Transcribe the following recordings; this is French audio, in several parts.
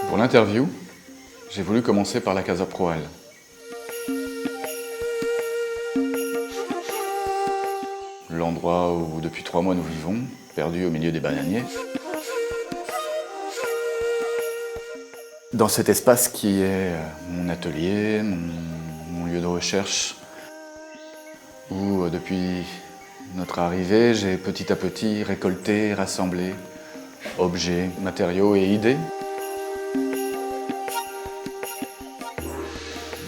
Pour l'interview, j'ai voulu commencer par la Casa Proal. L'endroit où depuis 3 mois nous vivons, perdus au milieu des bananiers. Dans cet espace qui est mon atelier, mon lieu de recherche, où depuis notre arrivée, j'ai petit à petit récolté, rassemblé objets, matériaux et idées.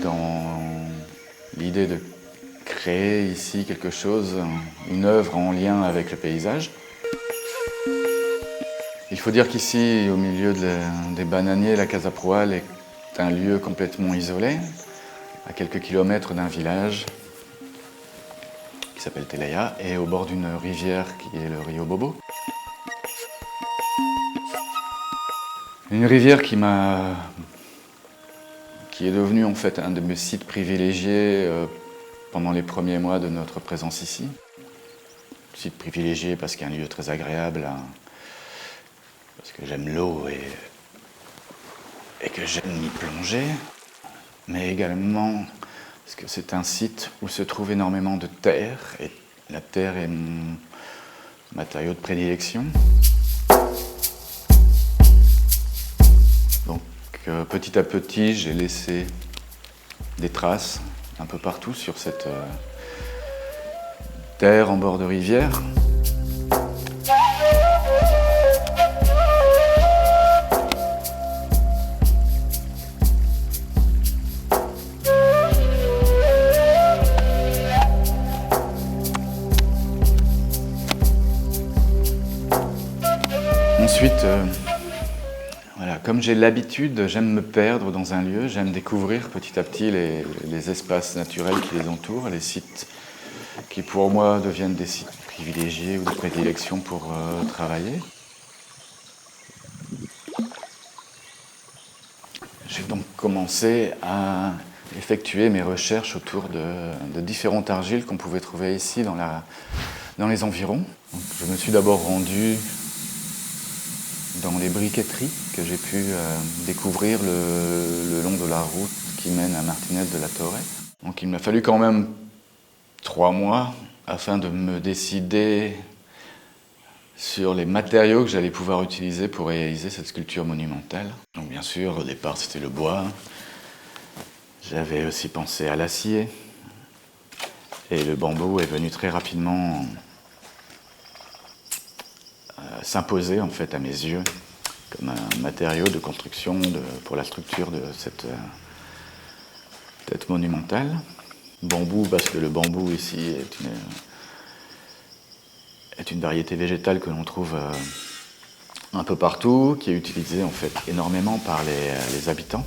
Dans l'idée de créer ici quelque chose, une œuvre en lien avec le paysage. Il faut dire qu'ici, au milieu des bananiers, la Casa Proal est un lieu complètement isolé, à quelques kilomètres d'un village qui s'appelle Telaya, et au bord d'une rivière qui est le Rio Bobo. Une rivière qui est devenue en fait un de mes sites privilégiés pendant les premiers mois de notre présence ici. Site privilégié parce qu'il y a un lieu très agréable, parce que j'aime l'eau et que j'aime y plonger, mais également parce que c'est un site où se trouve énormément de terre, et la terre est mon matériau de prédilection. Donc petit à petit, j'ai laissé des traces un peu partout sur cette terre en bord de rivière. Ensuite, voilà, comme j'ai l'habitude, j'aime me perdre dans un lieu, j'aime découvrir petit à petit les espaces naturels qui les entourent, les sites qui pour moi deviennent des sites privilégiés ou de prédilection pour travailler. J'ai donc commencé à effectuer mes recherches autour de différentes argiles qu'on pouvait trouver ici dans les environs. Donc, je me suis d'abord rendu dans les briqueteries que j'ai pu découvrir le long de la route qui mène à Martinez de la Torre. Donc il m'a fallu quand même 3 mois afin de me décider sur les matériaux que j'allais pouvoir utiliser pour réaliser cette sculpture monumentale. Donc bien sûr, au départ c'était le bois. J'avais aussi pensé à l'acier. Et le bambou est venu très rapidement s'imposer en fait à mes yeux comme un matériau de construction pour la structure de cette tête monumentale. Bambou parce que le bambou ici est une variété végétale que l'on trouve un peu partout, qui est utilisée en fait énormément par les habitants.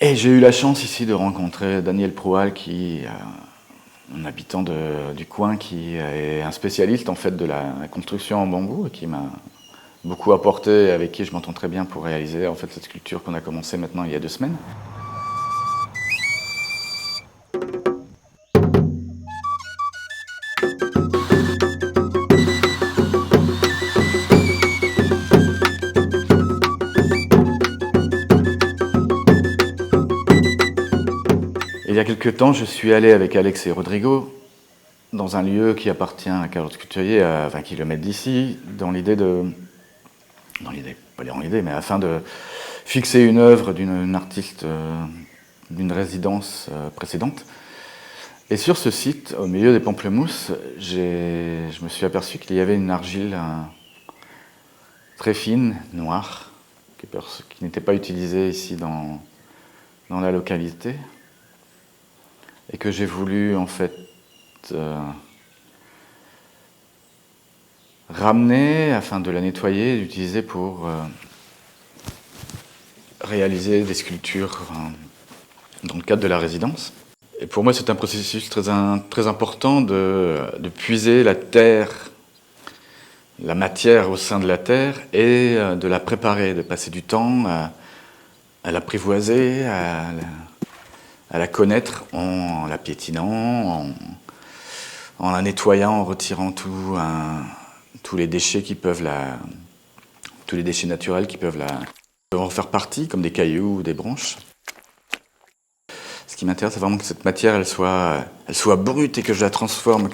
Et j'ai eu la chance ici de rencontrer Daniel Proal, qui est un habitant du coin, qui est un spécialiste en fait de la construction en bambou et qui m'a beaucoup apporté et avec qui je m'entends très bien pour réaliser en fait cette sculpture qu'on a commencé maintenant il y a 2 semaines. Il y a quelques temps, je suis allé avec Alex et Rodrigo dans un lieu qui appartient à Carlos Couturier, à 20 km d'ici, mais afin de fixer une œuvre d'une artiste d'une résidence précédente. Et sur ce site, au milieu des pamplemousses, je me suis aperçu qu'il y avait une argile très fine, noire, qui n'était pas utilisée ici dans la localité, et que j'ai voulu en fait ramener afin de la nettoyer et l'utiliser pour réaliser des sculptures dans le cadre de la résidence. Et pour moi, c'est un processus très important de puiser la terre, la matière au sein de la terre et de la préparer, de passer du temps à l'apprivoiser, à la connaître en la piétinant, en la nettoyant, en retirant tous les déchets tous les déchets naturels qui peuvent en faire partie, comme des cailloux ou des branches. Ce qui m'intéresse, c'est vraiment que cette matière, elle soit brute et que je la transforme,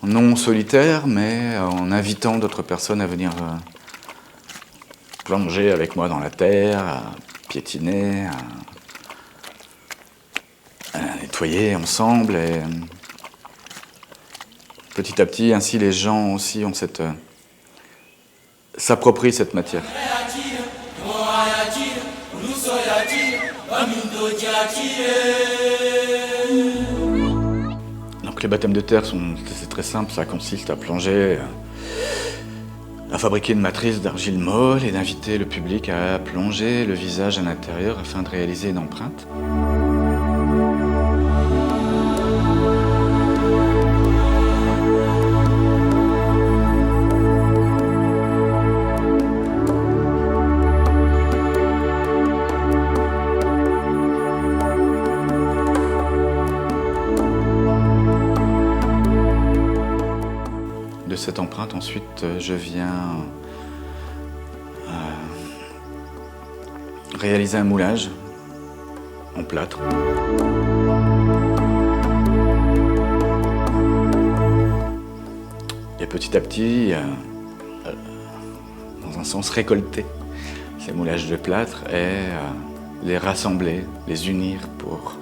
non solitaire, mais en invitant d'autres personnes à venir plonger avec moi dans la terre, à piétiner, à nettoyer ensemble. Et petit à petit, ainsi, les gens aussi ont s'approprient cette matière. Donc les baptêmes de terre, c'est très simple, ça consiste à plonger, à fabriquer une matrice d'argile molle et d'inviter le public à plonger le visage à l'intérieur afin de réaliser une empreinte. De cette empreinte, ensuite, je viens réaliser un moulage en plâtre. Et petit à petit, dans un sens, récolter ces moulages de plâtre et les rassembler, les unir pour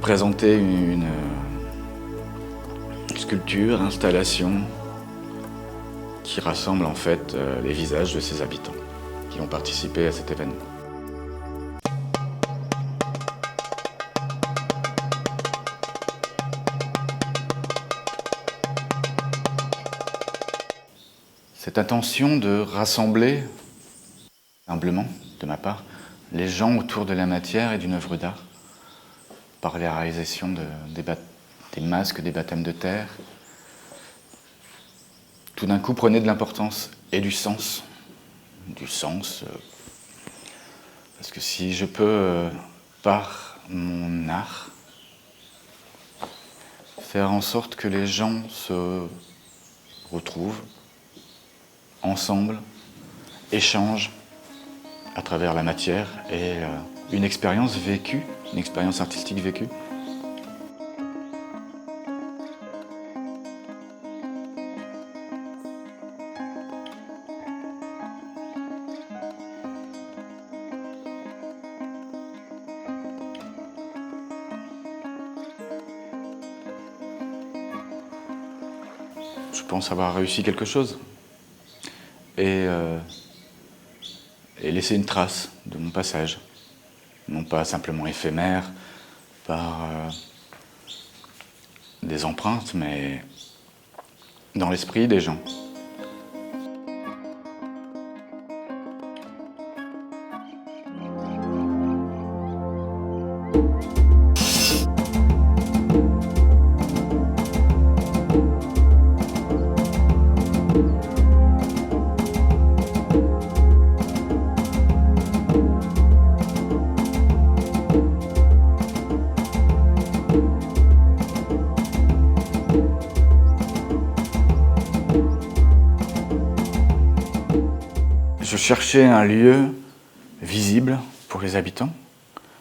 présenter une sculpture, installation qui rassemble en fait les visages de ces habitants qui ont participé à cet événement. Cette intention de rassembler, humblement de ma part, les gens autour de la matière et d'une œuvre d'art par la réalisation des masques, des baptêmes de terre, tout d'un coup prenait de l'importance et du sens. Parce que si je peux, par mon art, faire en sorte que les gens se retrouvent ensemble, échangent à travers la matière et une expérience vécue, une expérience artistique vécue, je pense avoir réussi quelque chose et laisser une trace de mon passage, non pas simplement éphémère par des empreintes, mais dans l'esprit des gens. Je cherchais un lieu visible pour les habitants.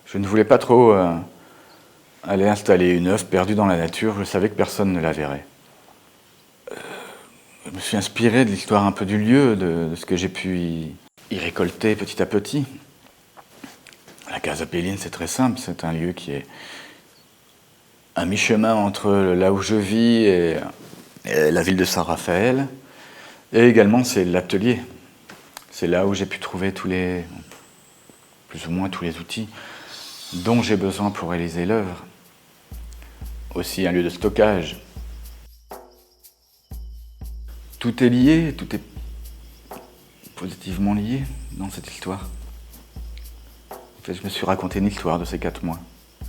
Je ne voulais pas trop aller installer une œuvre perdue dans la nature. Je savais que personne ne la verrait. Je me suis inspiré de l'histoire un peu du lieu, de ce que j'ai pu y récolter petit à petit. La Casa Pelline, c'est très simple, c'est un lieu qui est à mi-chemin entre là où je vis et la ville de Saint-Raphaël. Et également, c'est l'atelier. C'est là où j'ai pu trouver plus ou moins tous les outils dont j'ai besoin pour réaliser l'œuvre. Aussi un lieu de stockage. Tout est lié, tout est positivement lié dans cette histoire. En fait, je me suis raconté une histoire de ces 4 mois.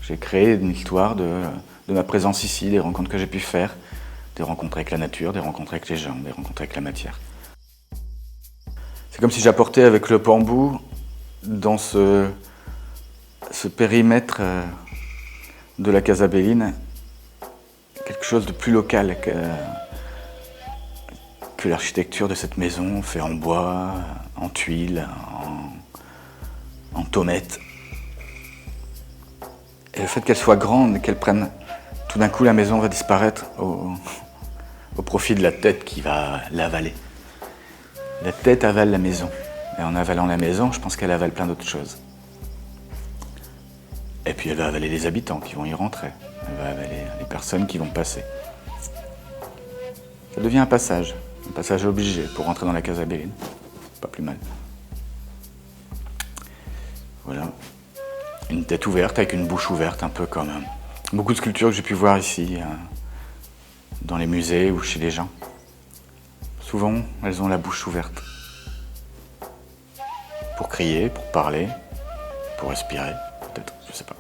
J'ai créé une histoire de ma présence ici, des rencontres que j'ai pu faire, des rencontres avec la nature, des rencontres avec les gens, des rencontres avec la matière. C'est comme si j'apportais avec le bambou, dans ce périmètre de la Casa Pelline, quelque chose de plus local que l'architecture de cette maison, faite en bois, en tuiles, en tommettes. Et le fait qu'elle soit grande et qu'elle prenne... Tout d'un coup, la maison va disparaître au profit de la tête qui va l'avaler. La tête avale la maison. Et en avalant la maison, je pense qu'elle avale plein d'autres choses. Et puis elle va avaler les habitants qui vont y rentrer. Elle va avaler les personnes qui vont passer. Ça devient un passage obligé pour rentrer dans la Casa Pelline. Pas plus mal. Voilà. Une tête ouverte avec une bouche ouverte, un peu comme beaucoup de sculptures que j'ai pu voir ici, dans les musées ou chez les gens. Souvent, elles ont la bouche ouverte. Pour crier, pour parler, pour respirer, peut-être, je sais pas.